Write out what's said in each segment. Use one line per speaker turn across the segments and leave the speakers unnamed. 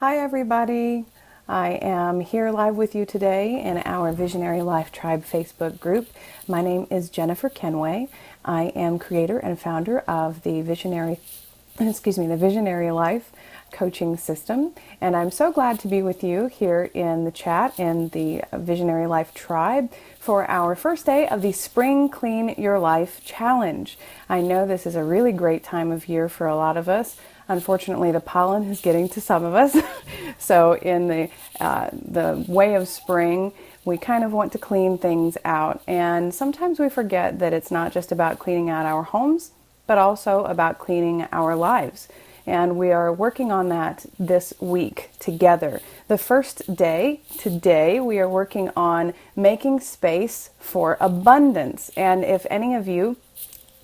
Hi everybody, I am here live with you today in our Visionary Life Tribe Facebook group. My name is Jennifer Kenway. I am creator and founder of the Visionary Life coaching system, and I'm so glad to be with you here in the chat in the Visionary Life Tribe for our first day of the Spring Clean Your Life Challenge. I know this is a really great time of year for a lot of us. Unfortunately, the pollen is getting to some of us. So in the way of spring, we kind of want to clean things out. And sometimes we forget that it's not just about cleaning out our homes, but also about cleaning our lives. And we are working on that this week together. The first day, today, we are working on making space for abundance. And if any of you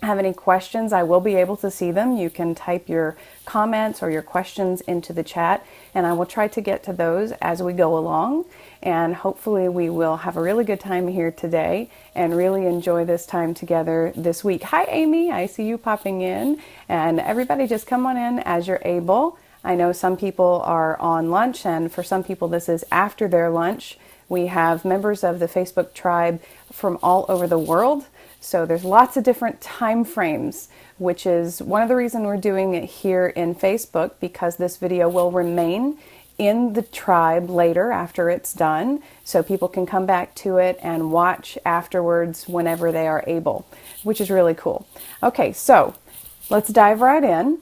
have any questions, I will be able to see them. You can type your comments or your questions into the chat, and I will try to get to those as we go along. And hopefully we will have a really good time here today and really enjoy this time together this week. Hi, Amy. I see you popping in. And everybody just come on in as you're able. I know some people are on lunch, and for some people this is after their lunch. We have members of the Facebook tribe from all over the world. So there's lots of different time frames, which is one of the reasons we're doing it here in Facebook, because this video will remain in the tribe later after it's done, so people can come back to it and watch afterwards whenever they are able, which is really cool. Okay, so let's dive right in.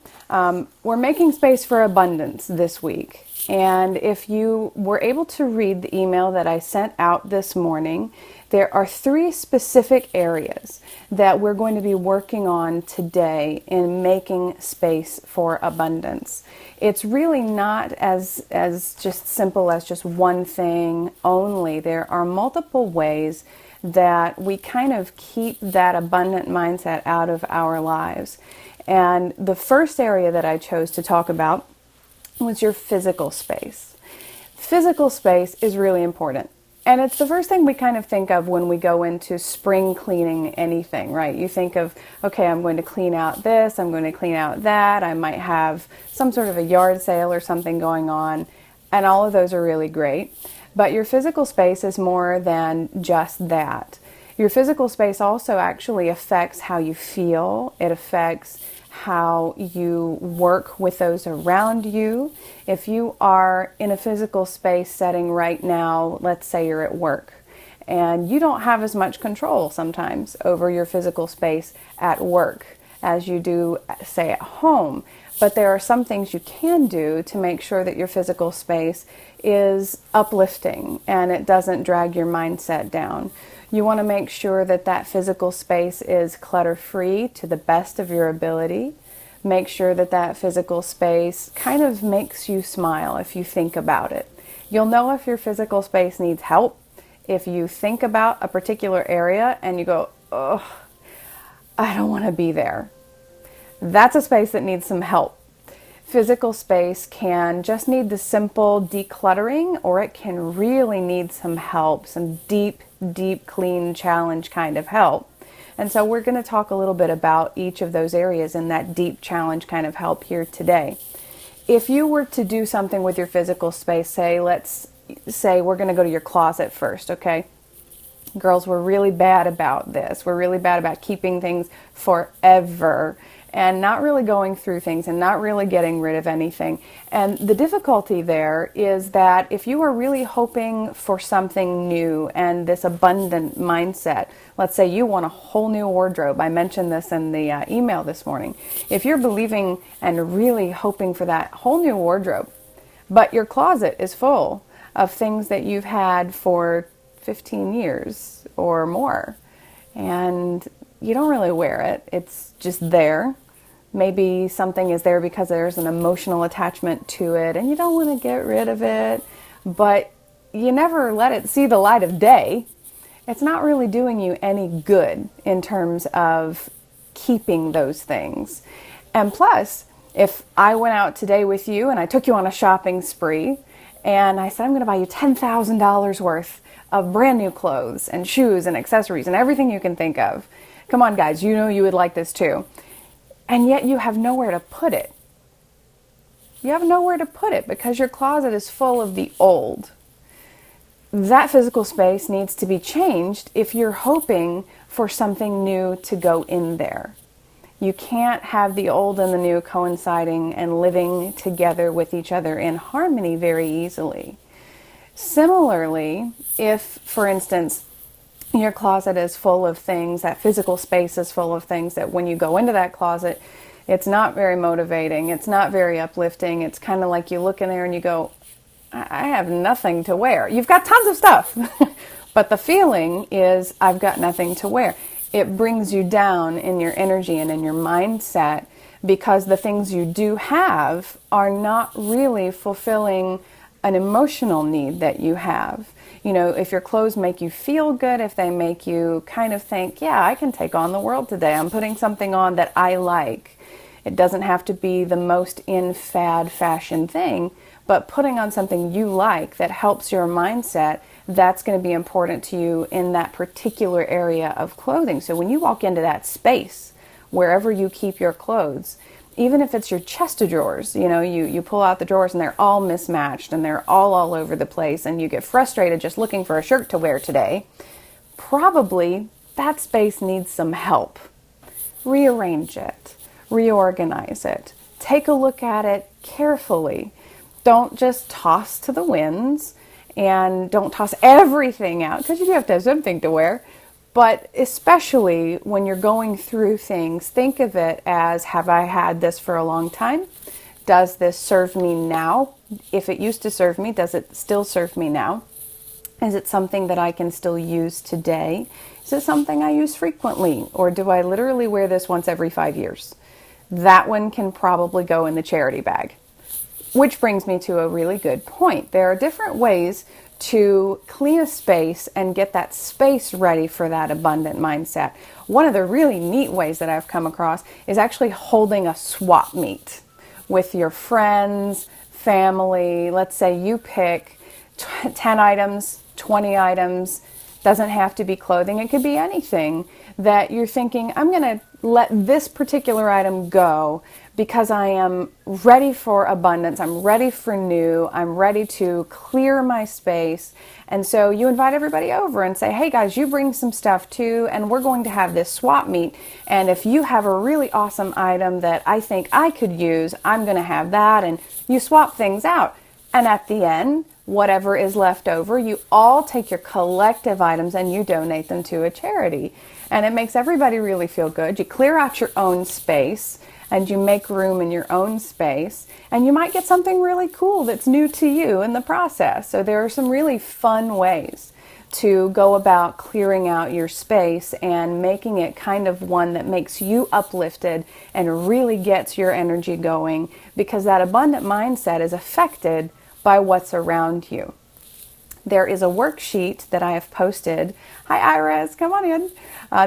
We're making space for abundance this week. And if you were able to read the email that I sent out this morning, there are 3 specific areas that we're going to be working on today in making space for abundance. It's really not as just simple as just one thing only. There are multiple ways that we kind of keep that abundant mindset out of our lives. And the first area that I chose to talk about was your physical space. Physical space is really important. And it's the first thing we kind of think of when we go into spring cleaning anything, right? You think of, okay, I'm going to clean out this, I'm going to clean out that, I might have some sort of a yard sale or something going on, and all of those are really great. But your physical space is more than just that. Your physical space also actually affects how you feel. It affects how you work with those around you. If you are in a physical space setting right now, let's say you're at work, and you don't have as much control sometimes over your physical space at work as you do, say, at home. But there are some things you can do to make sure that your physical space is uplifting and it doesn't drag your mindset down. You want to make sure that that physical space is clutter-free to the best of your ability. Make sure that that physical space kind of makes you smile if you think about it. You'll know if your physical space needs help if you think about a particular area and you go, oh, I don't want to be there. That's a space that needs some help. Physical space can just need the simple decluttering, or it can really need some help, some deep clean challenge kind of help. And so we're going to talk a little bit about each of those areas in that deep challenge kind of help here today. If you were to do something with your physical space, let's say we're going to go to your closet first, okay? Girls, we're really bad about this. We're really bad about keeping things forever and not really going through things and not really getting rid of anything. And the difficulty there is that if you are really hoping for something new and this abundant mindset, let's say you want a whole new wardrobe. I mentioned this in the email this morning. If you're believing and really hoping for that whole new wardrobe, but your closet is full of things that you've had for 15 years or more, and you don't really wear it. It's just there. Maybe something is there because there's an emotional attachment to it and you don't want to get rid of it, but you never let it see the light of day. It's not really doing you any good in terms of keeping those things. And plus, if I went out today with you and I took you on a shopping spree and I said, I'm going to buy you $10,000 worth of brand new clothes and shoes and accessories and everything you can think of. Come on, guys, you know you would like this too. And yet you have nowhere to put it. You have nowhere to put it because your closet is full of the old. That physical space needs to be changed if you're hoping for something new to go in there. You can't have the old and the new coinciding and living together with each other in harmony very easily. Similarly, if, for instance, your closet is full of things, that physical space is full of things that when you go into that closet, it's not very motivating, it's not very uplifting, it's kind of like you look in there and you go, I have nothing to wear. You've got tons of stuff, but the feeling is, I've got nothing to wear. It brings you down in your energy and in your mindset because the things you do have are not really fulfilling an emotional need that you have. You know, if your clothes make you feel good, if they make you kind of think, yeah, I can take on the world today. I'm putting something on that I like. It doesn't have to be the most in fad fashion thing, but putting on something you like that helps your mindset, that's going to be important to you in that particular area of clothing. So when you walk into that space, wherever you keep your clothes, even if it's your chest of drawers, you know, you pull out the drawers and they're all mismatched and they're all over the place and you get frustrated just looking for a shirt to wear today, probably that space needs some help. Rearrange it, reorganize it, take a look at it carefully. Don't just toss to the winds and don't toss everything out because you do have to have something to wear. But especially when you're going through things, think of it as, have I had this for a long time? Does this serve me now? If it used to serve me, does it still serve me now? Is it something that I can still use today? Is it something I use frequently? Or do I literally wear this once every 5 years? That one can probably go in the charity bag. Which brings me to a really good point. There are different ways to clean a space and get that space ready for that abundant mindset. One of the really neat ways that I've come across is actually holding a swap meet with your friends, family. Let's say you pick 10 items, 20 items, doesn't have to be clothing. It could be anything that you're thinking, I'm going to let this particular item go because I am ready for abundance, I'm ready for new, I'm ready to clear my space. And so you invite everybody over and say, hey guys, you bring some stuff too, and we're going to have this swap meet. And if you have a really awesome item that I think I could use, I'm going to have that. And you swap things out. And at the end, whatever is left over, you all take your collective items and you donate them to a charity. And it makes everybody really feel good. You clear out your own space and you make room in your own space, and you might get something really cool that's new to you in the process. So there are some really fun ways to go about clearing out your space and making it kind of one that makes you uplifted and really gets your energy going, because that abundant mindset is affected by what's around you. There is a worksheet that I have posted. Hi Iris, come on in.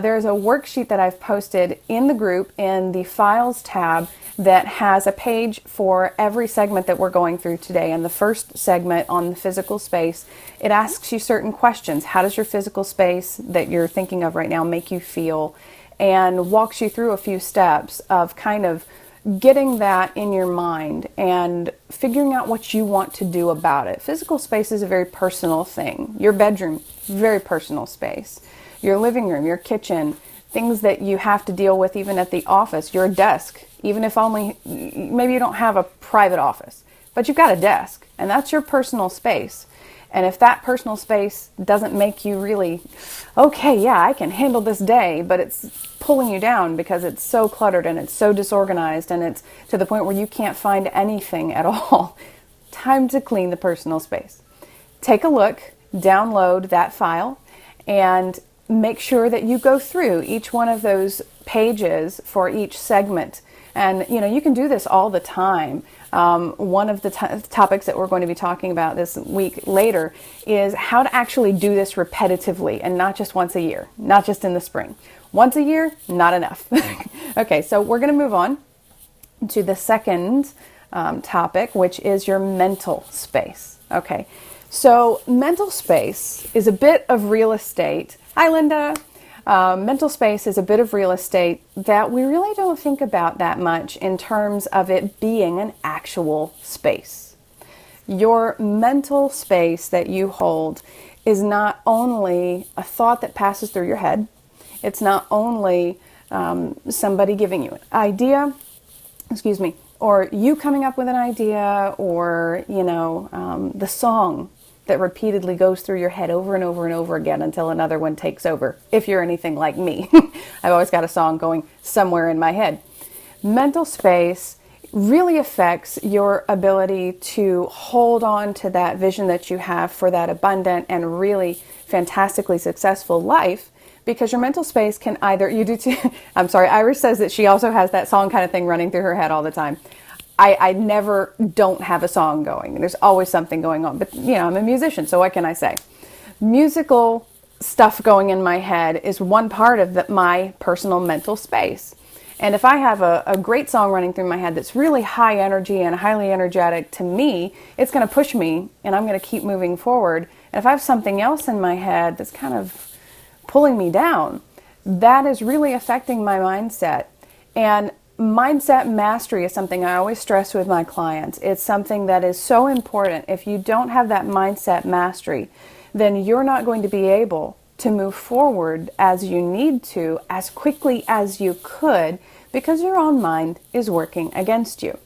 There is a worksheet that I've posted in the group in the Files tab that has a page for every segment that we're going through today. And the first segment on the physical space, it asks you certain questions. How does your physical space that you're thinking of right now make you feel? And walks you through a few steps of kind of getting that in your mind and figuring out what you want to do about it. Physical space is a very personal thing. Your bedroom, very personal space. Your living room, your kitchen, things that you have to deal with even at the office, your desk, even if only, maybe you don't have a private office, but you've got a desk, and that's your personal space. And if that personal space doesn't make you really, okay, yeah, I can handle this day, but it's pulling you down because it's so cluttered and it's so disorganized and it's to the point where you can't find anything at all, time to clean the personal space. Take a look, download that file, and make sure that you go through each one of those pages for each segment. And you can do this all the time. One of the topics that we're going to be talking about this week later is how to actually do this repetitively and not just once a year, not just in the spring. Once a year, not enough. Okay, so we're going to move on to the second topic, which is your mental space. Okay, so mental space is a bit of real estate. Hi, Linda. Mental space is a bit of real estate that we really don't think about that much in terms of it being an actual space. Your mental space that you hold is not only a thought that passes through your head, it's not only somebody giving you an idea, or you coming up with an idea, or, the song that repeatedly goes through your head over and over and over again until another one takes over. If you're anything like me, I've always got a song going somewhere in my head. Mental space really affects your ability to hold on to that vision that you have for that abundant and really fantastically successful life, because your mental space can either, I'm sorry, Iris says that she also has that song kind of thing running through her head all the time. I never don't have a song going. There's always something going on. But, I'm a musician, so what can I say? Musical stuff going in my head is one part of my personal mental space. And if I have a great song running through my head that's really high energy and highly energetic to me, it's going to push me and I'm going to keep moving forward. And if I have something else in my head that's kind of pulling me down, that is really affecting my mindset. And mindset mastery is something I always stress with my clients. It's something that is so important. If you don't have that mindset mastery, then you're not going to be able to move forward as you need to, as quickly as you could, because your own mind is working against you.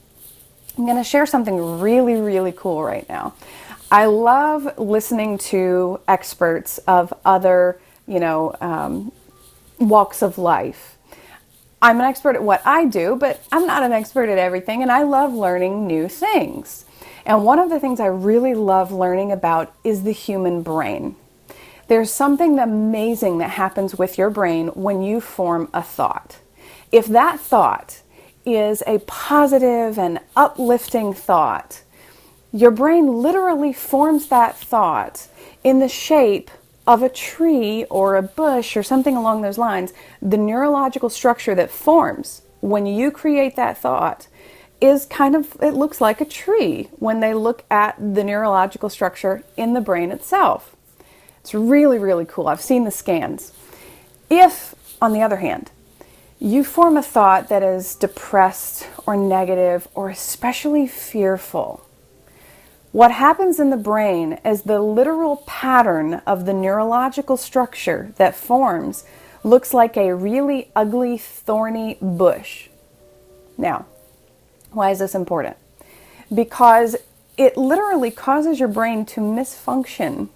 I'm going to share something really, really cool right now. I love listening to experts of other, walks of life. I'm an expert at what I do, but I'm not an expert at everything, and I love learning new things. And one of the things I really love learning about is the human brain. There's something amazing that happens with your brain when you form a thought. If that thought is a positive and uplifting thought, your brain literally forms that thought in the shape of a tree or a bush or something along those lines. The neurological structure that forms when you create that thought is it looks like a tree when they look at the neurological structure in the brain itself. It's really, really cool. I've seen the scans. If, on the other hand, you form a thought that is depressed or negative or especially fearful, what happens in the brain is the literal pattern of the neurological structure that forms looks like a really ugly, thorny bush. Now, why is this important? Because it literally causes your brain to misfunction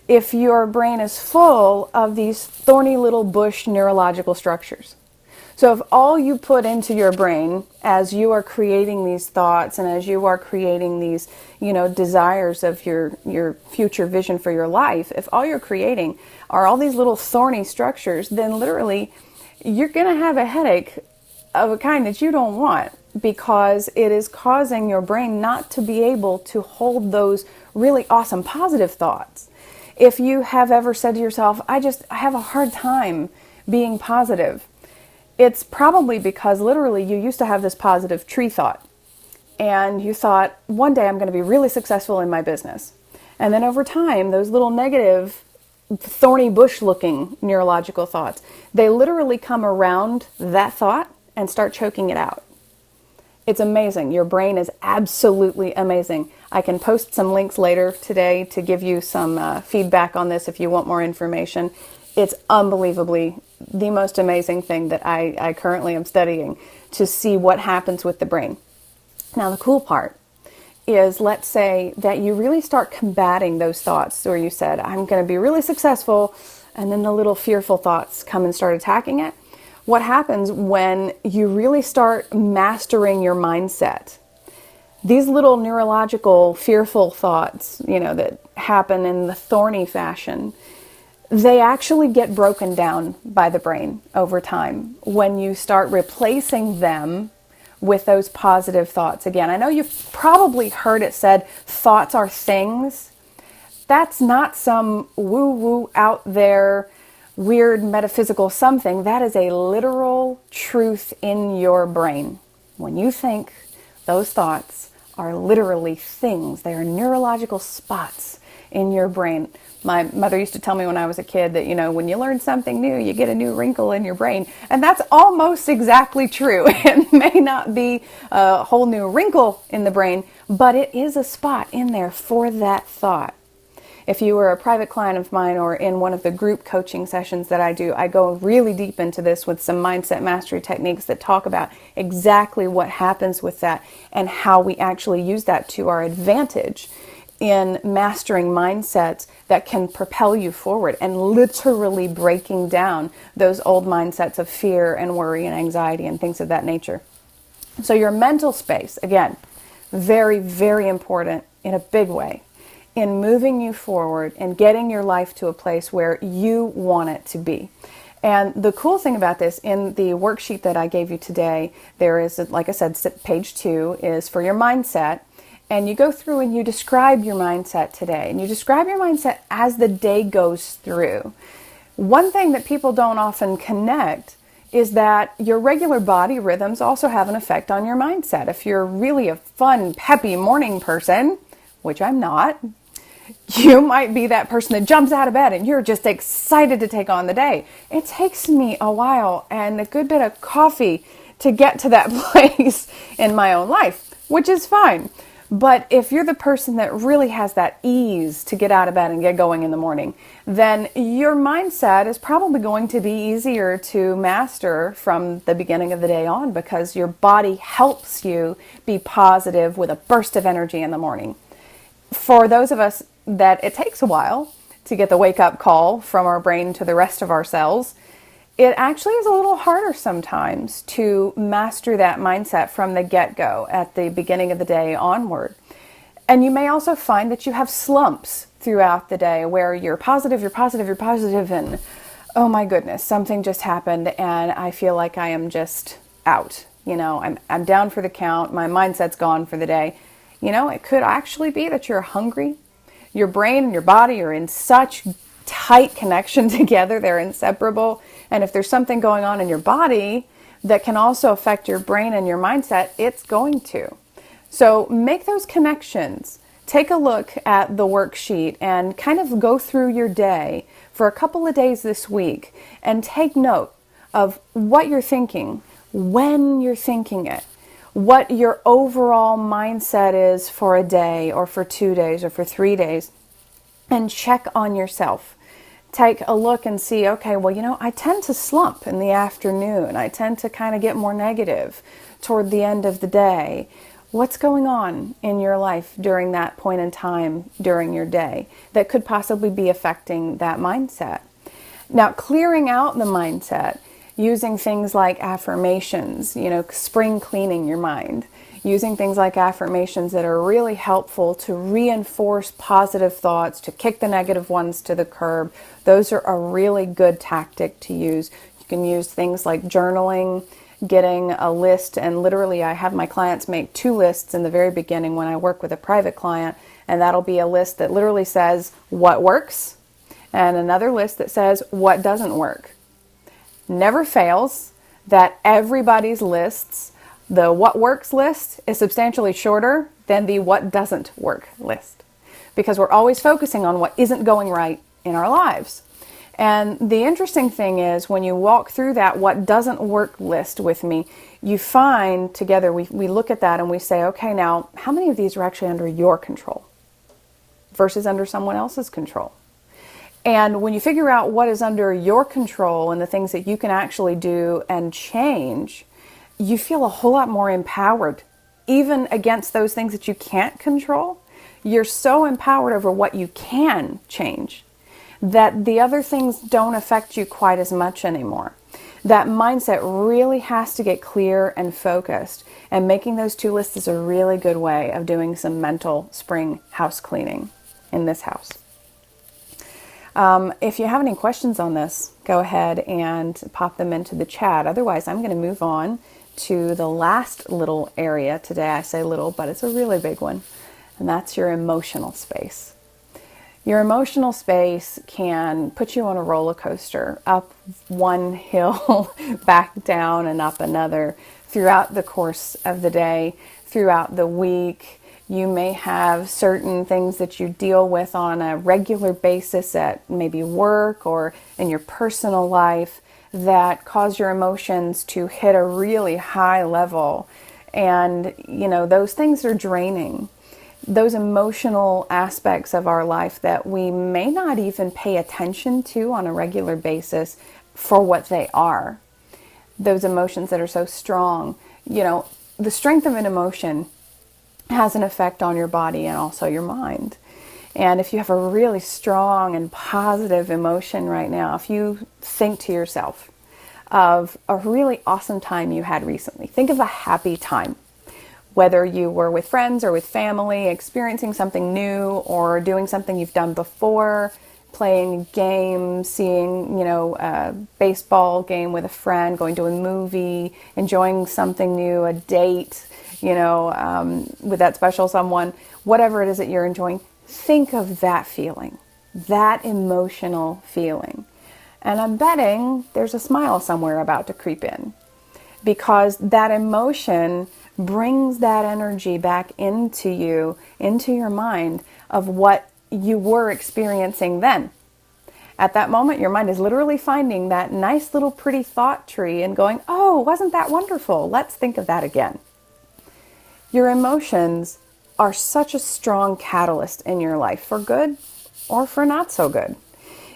if your brain is full of these thorny little bush neurological structures. So if all you put into your brain as you are creating these thoughts and as you are creating these, desires of your future vision for your life, if all you're creating are all these little thorny structures, then literally you're going to have a headache of a kind that you don't want, because it is causing your brain not to be able to hold those really awesome positive thoughts. If you have ever said to yourself, I have a hard time being positive, it's probably because literally you used to have this positive tree thought. And you thought, one day I'm going to be really successful in my business. And then over time, those little negative, thorny bush looking neurological thoughts, they literally come around that thought and start choking it out. It's amazing. Your brain is absolutely amazing. I can post some links later today to give you some feedback on this if you want more information. It's unbelievably the most amazing thing that I currently am studying to see what happens with the brain. Now, the cool part is, let's say that you really start combating those thoughts, or you said, I'm going to be really successful, and then the little fearful thoughts come and start attacking it. What happens when you really start mastering your mindset? These little neurological fearful thoughts, that happen in the thorny fashion, they actually get broken down by the brain over time when you start replacing them with those positive thoughts. Again, I know you've probably heard it said, thoughts are things. That's not some woo-woo out there, weird metaphysical something. That is a literal truth in your brain. When you think, those thoughts are literally things. They are neurological spots in your brain. My mother used to tell me when I was a kid that, when you learn something new, you get a new wrinkle in your brain. And that's almost exactly true. It may not be a whole new wrinkle in the brain, but it is a spot in there for that thought. If you were a private client of mine or in one of the group coaching sessions that I do, I go really deep into this with some mindset mastery techniques that talk about exactly what happens with that and how we actually use that to our advantage in mastering mindsets that can propel you forward and literally breaking down those old mindsets of fear and worry and anxiety and things of that nature. So your mental space, again, very, very important in a big way in moving you forward and getting your life to a place where you want it to be. And the cool thing about this, in the worksheet that I gave you today, there is, like I said, page 2 is for your mindset. And you go through and you describe your mindset today. And you describe your mindset as the day goes through. One thing that people don't often connect is that your regular body rhythms also have an effect on your mindset. If you're really a fun, peppy morning person, which I'm not, you might be that person that jumps out of bed and you're just excited to take on the day. It takes me a while and a good bit of coffee to get to that place in my own life, which is fine. But if you're the person that really has that ease to get out of bed and get going in the morning, then your mindset is probably going to be easier to master from the beginning of the day on, because your body helps you be positive with a burst of energy in the morning. For those of us that it takes a while to get the wake-up call from our brain to the rest of our cells, it actually is a little harder sometimes to master that mindset from the get-go at the beginning of the day onward. And you may also find that you have slumps throughout the day where you're positive, and oh my goodness, something just happened and I feel like I am just out. I'm down for the count, my mindset's gone for the day. It could actually be that you're hungry. Your brain and your body are in such tight connection together, they're inseparable. And if there's something going on in your body that can also affect your brain and your mindset, it's going to. So make those connections. Take a look at the worksheet and kind of go through your day for a couple of days this week and take note of what you're thinking, when you're thinking it, what your overall mindset is for a day or for 2 days or for 3 days, and check on yourself. Take a look and see, okay, well, I tend to slump in the afternoon. I tend to kind of get more negative toward the end of the day. What's going on in your life during that point in time during your day that could possibly be affecting that mindset? Now, clearing out the mindset using things like affirmations, spring cleaning your mind, using things like affirmations that are really helpful to reinforce positive thoughts, to kick the negative ones to the curb. Those are a really good tactic to use. You can use things like journaling, getting a list, and literally I have my clients make 2 lists in the very beginning when I work with a private client, and that'll be a list that literally says what works and another list that says what doesn't work. Never fails that everybody's lists, the what works list is substantially shorter than the what doesn't work list, because we're always focusing on what isn't going right in our lives. And the interesting thing is, when you walk through that what doesn't work list with me, you find together, we look at that and we say, okay, now how many of these are actually under your control versus under someone else's control? And when you figure out what is under your control and the things that you can actually do and change, you feel a whole lot more empowered, even against those things that you can't control. You're so empowered over what you can change that the other things don't affect you quite as much anymore. That mindset really has to get clear and focused, and making those 2 lists is a really good way of doing some mental spring house cleaning in this house. If you have any questions on this, go ahead and pop them into the chat. Otherwise, I'm going to move on to the last little area today. I say little, but it's a really big one, and that's your emotional space. Your emotional space can put you on a roller coaster, up one hill, back down and up another throughout the course of the day, throughout the week. You may have certain things that you deal with on a regular basis at maybe work or in your personal life that cause your emotions to hit a really high level. And, those things are draining. Those emotional aspects of our life that we may not even pay attention to on a regular basis for what they are. Those emotions that are so strong. The strength of an emotion has an effect on your body and also your mind. And if you have a really strong and positive emotion right now, if you think to yourself of a really awesome time you had recently, think of a happy time. Whether you were with friends or with family, experiencing something new or doing something you've done before, playing a game, seeing, a baseball game with a friend, going to a movie, enjoying something new, a date, with that special someone, whatever it is that you're enjoying, think of that feeling, that emotional feeling. And I'm betting there's a smile somewhere about to creep in because that emotion brings that energy back into you, into your mind of what you were experiencing then. At that moment, your mind is literally finding that nice little pretty thought tree and going, oh, wasn't that wonderful? Let's think of that again. Your emotions are such a strong catalyst in your life for good or for not so good.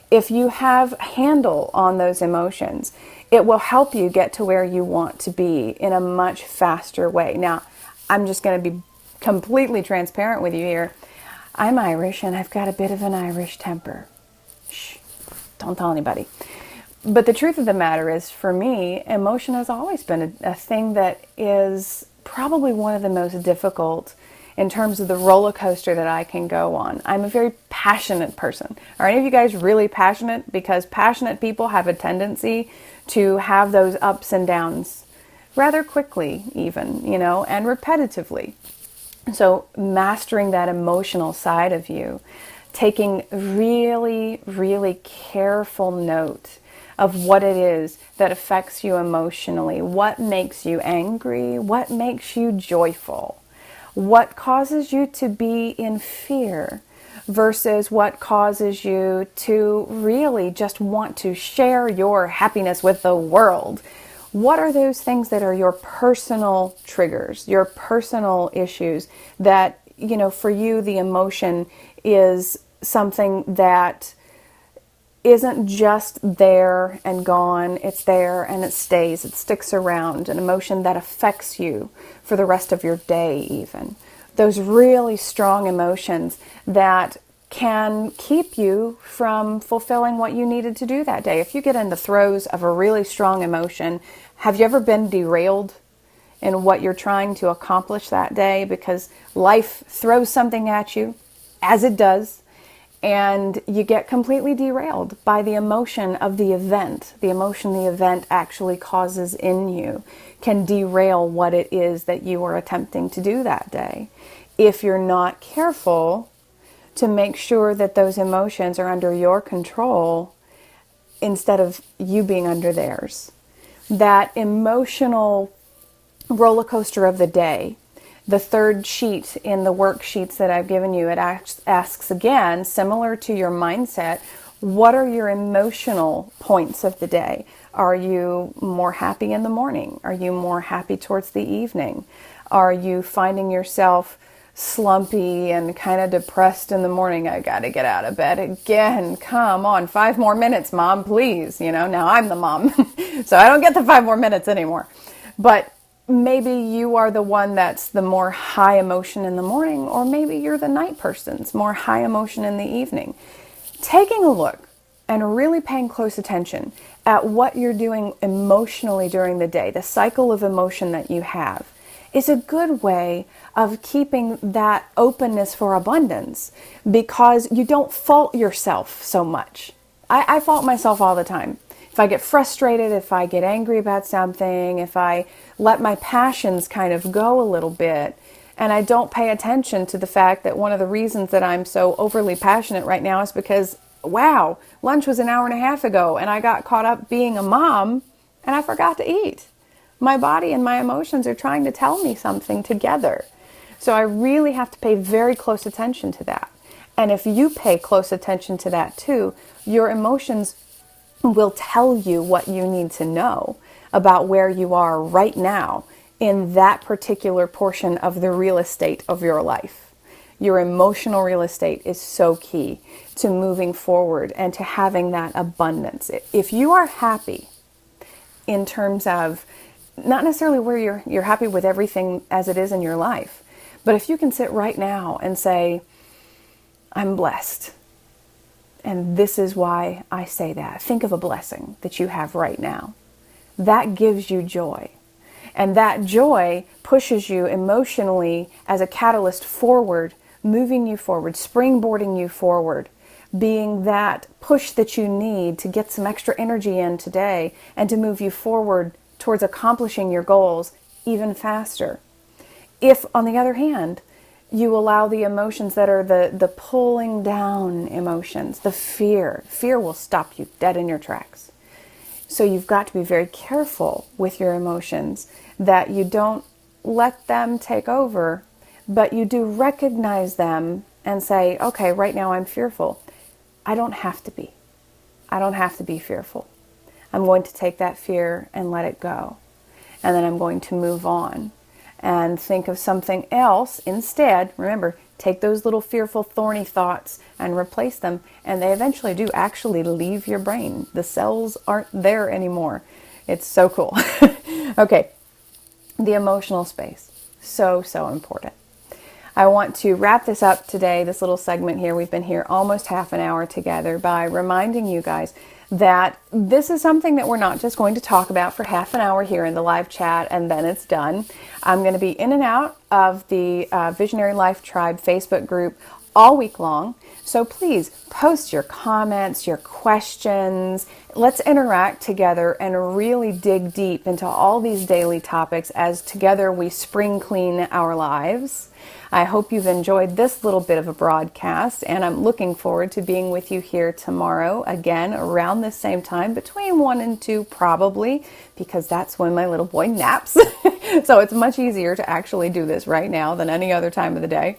If you have a handle on those emotions, it will help you get to where you want to be in a much faster way. Now, I'm just going to be completely transparent with you here. I'm Irish and I've got a bit of an Irish temper. Shh, don't tell anybody. But the truth of the matter is, for me, emotion has always been a thing that is probably one of the most difficult in terms of the roller coaster that I can go on. I'm a very passionate person. Are any of you guys really passionate? Because passionate people have a tendency to have those ups and downs rather quickly even, and repetitively. So mastering that emotional side of you, taking really, really careful note of what it is that affects you emotionally, what makes you angry, what makes you joyful, what causes you to be in fear versus what causes you to really just want to share your happiness with the world. What are those things that are your personal triggers, your personal issues that, for you, the emotion is something that isn't just there and gone, it's there and it stays, it sticks around, an emotion that affects you for the rest of your day even. Those really strong emotions that can keep you from fulfilling what you needed to do that day. If you get in the throes of a really strong emotion, have you ever been derailed in what you're trying to accomplish that day because life throws something at you, as it does, and you get completely derailed by the emotion of the event. The emotion the event actually causes in you can derail what it is that you are attempting to do that day. If you're not careful to make sure that those emotions are under your control instead of you being under theirs. That emotional roller coaster of the day, the third sheet in the worksheets that I've given you, it asks again, similar to your mindset, what are your emotional points of the day? Are you more happy in the morning? Are you more happy towards the evening? Are you finding yourself slumpy and kind of depressed in the morning? I got to get out of bed again. Come on, 5 more minutes, Mom, please. Now I'm the mom, so I don't get the 5 more minutes anymore. But maybe you are the one that's the more high emotion in the morning, or maybe you're the night person's more high emotion in the evening. Taking a look and really paying close attention at what you're doing emotionally during the day, the cycle of emotion that you have, is a good way of keeping that openness for abundance, because you don't fault yourself so much. I fault myself all the time. If I get frustrated, if I get angry about something, if I let my passions kind of go a little bit, and I don't pay attention to the fact that one of the reasons that I'm so overly passionate right now is because, wow, lunch was an hour and a half ago and I got caught up being a mom and I forgot to eat. My body and my emotions are trying to tell me something together. So I really have to pay very close attention to that. And if you pay close attention to that too, your emotions will tell you what you need to know about where you are right now in that particular portion of the real estate of your life. Your emotional real estate is so key to moving forward and to having that abundance. If you are happy in terms of not necessarily where you're happy with everything as it is in your life, but if you can sit right now and say, I'm blessed. And this is why I say that. Think of a blessing that you have right now. That gives you joy. And that joy pushes you emotionally as a catalyst forward, moving you forward, springboarding you forward, being that push that you need to get some extra energy in today and to move you forward towards accomplishing your goals even faster. If, on the other hand, you allow the emotions that are the pulling down emotions, the fear will stop you dead in your tracks. So you've got to be very careful with your emotions, that you don't let them take over, but you do recognize them and say, okay, right now I'm fearful. I don't have to be. I don't have to be fearful. I'm going to take that fear and let it go. And then I'm going to move on and think of something else instead. Remember, take those little fearful, thorny thoughts and replace them. And they eventually do actually leave your brain. The cells aren't there anymore. It's so cool. Okay, the emotional space. So important. I want to wrap this up today, this little segment here. We've been here almost half an hour together, by reminding you guys that this is something that we're not just going to talk about for half an hour here in the live chat and then it's done. I'm going to be in and out of the Visionary Life Tribe Facebook group all week long. So please post your comments, your questions. Let's interact together and really dig deep into all these daily topics as together we spring clean our lives. I hope you've enjoyed this little bit of a broadcast, and I'm looking forward to being with you here tomorrow again around the same time, between 1 and 2 probably, because that's when my little boy naps. So it's much easier to actually do this right now than any other time of the day.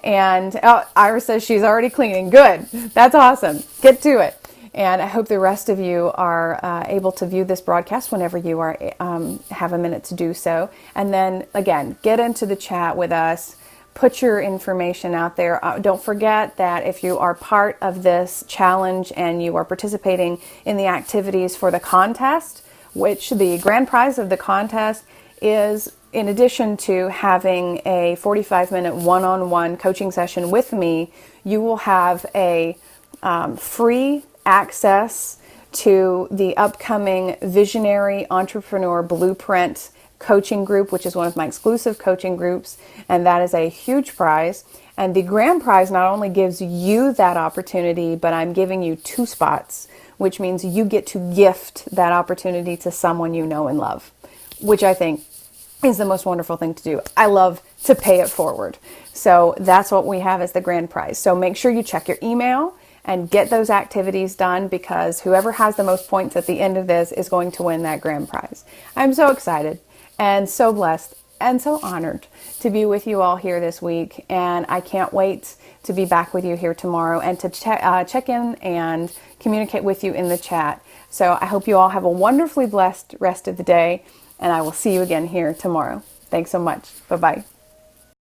And Iris says she's already cleaning. Good. That's awesome. Get to it. And I hope the rest of you are able to view this broadcast whenever you are have a minute to do so. And then, again, get into the chat with us. Put your information out there. Don't forget that if you are part of this challenge and you are participating in the activities for the contest, which the grand prize of the contest is, in addition to having a 45-minute one-on-one coaching session with me, you will have a free access to the upcoming Visionary Entrepreneur Blueprint coaching group, which is one of my exclusive coaching groups, and that is a huge prize. And the grand prize not only gives you that opportunity, but I'm giving you 2 spots, which means you get to gift that opportunity to someone you know and love, which I think is the most wonderful thing to do. I love to pay it forward. So that's what we have as the grand prize. So make sure you check your email and get those activities done, because whoever has the most points at the end of this is going to win that grand prize. I'm so excited and so blessed and so honored to be with you all here this week. And I can't wait to be back with you here tomorrow and to check in and communicate with you in the chat. So I hope you all have a wonderfully blessed rest of the day, and I will see you again here tomorrow. Thanks so much. Bye-bye.